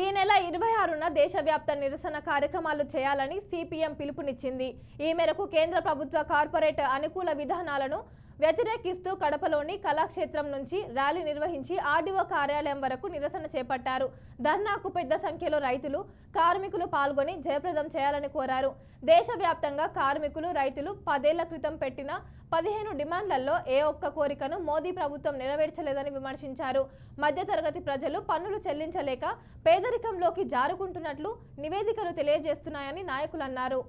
ఈ నెల 26న దేశవ్యాప్త నిరసన కార్యక్రమాలు చేయాలని సిపిఎం పిలుపునిచ్చింది. ఈ మేరకు కేంద్ర ప్రభుత్వ కార్పొరేట్ అనుకూల విధానాలను వ్యతిరేకిస్తూ కడపలోని కళాక్షేత్రం నుంచి ర్యాలీ నిర్వహించి ఆర్డీఓ కార్యాలయం వరకు నిరసన చేపట్టారు. ధర్నాకు పెద్ద సంఖ్యలో రైతులు, కార్మికులు పాల్గొని జయప్రదం చేయాలని కోరారు. దేశవ్యాప్తంగా కార్మికులు, రైతులు 10 ఏళ్ల క్రితం పెట్టిన 15 డిమాండ్లలో ఏ ఒక్క కోరికను మోదీ ప్రభుత్వం నెరవేర్చలేదని విమర్శించారు. మధ్యతరగతి ప్రజలు పన్నులు చెల్లించలేక పేదరికంలోకి జారుకుంటున్నట్లు నివేదికలు తెలియజేస్తున్నాయని నాయకులు అన్నారు.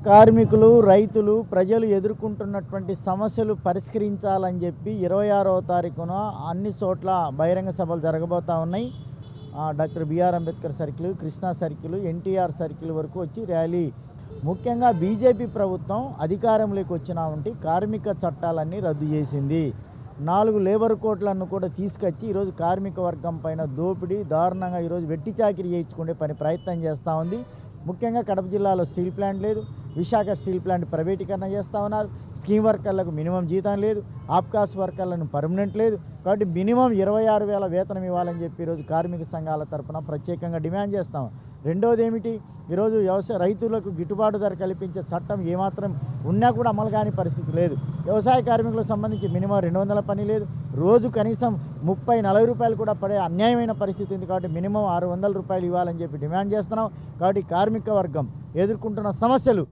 కార్మికులు, రైతులు, ప్రజలు ఎదుర్కొంటున్నటువంటి సమస్యలు పరిష్కరించాలని చెప్పి 26వ తారీఖున అన్ని చోట్ల బహిరంగ సభలు జరగబోతూ ఉన్నాయి. Doctor B R Ambedkar circle, Krishna circle, NTR circle వరకు వచ్చి ర్యాలీ. ముఖ్యంగా బీజేపీ ప్రభుత్వం అధికారంలోకి వచ్చినామంటే కార్మిక చట్టాలన్నీ రద్దు చేసింది. 4 లేబర్ కోడ్లను కూడా తీసుకొచ్చి ఈరోజు కార్మిక వర్గం పైన దోపిడీ, దారుణంగా ఈరోజు వెట్టి చాకిరీ చేయించుకునే ప్రయత్నం చేస్తూ ఉంది. ముఖ్యంగా కడప జిల్లాలో స్టీల్ ప్లాంట్ లేదు, విశాఖ స్టీల్ ప్లాంట్ ప్రైవేటీకరణ చేస్తూ ఉన్నారు. స్కీమ్ వర్కర్లకు మినిమం జీతం లేదు, ఆప్కాస్ వర్కర్లను పర్మనెంట్ లేదు. కాబట్టి మినిమం 26,000 వేతనం ఇవ్వాలని చెప్పి ఈరోజు కార్మిక సంఘాల తరఫున ప్రత్యేకంగా డిమాండ్ చేస్తాం. రెండోది ఏమిటి, ఈరోజు రైతులకు గిట్టుబాటు ధర కల్పించే చట్టం ఏమాత్రం ఉన్నా కూడా అమలు కాని పరిస్థితి లేదు. వ్యవసాయ కార్మికులకు సంబంధించి మినిమం 200 పని లేదు, రోజు కనీసం 30-40 రూపాయలు కూడా పడే అన్యాయమైన పరిస్థితి ఉంది. కాబట్టి మినిమం 600 రూపాయలు ఇవ్వాలని చెప్పి డిమాండ్ చేస్తున్నాం. కాబట్టి కార్మిక వర్గం ఎదుర్కొంటున్న సమస్యలు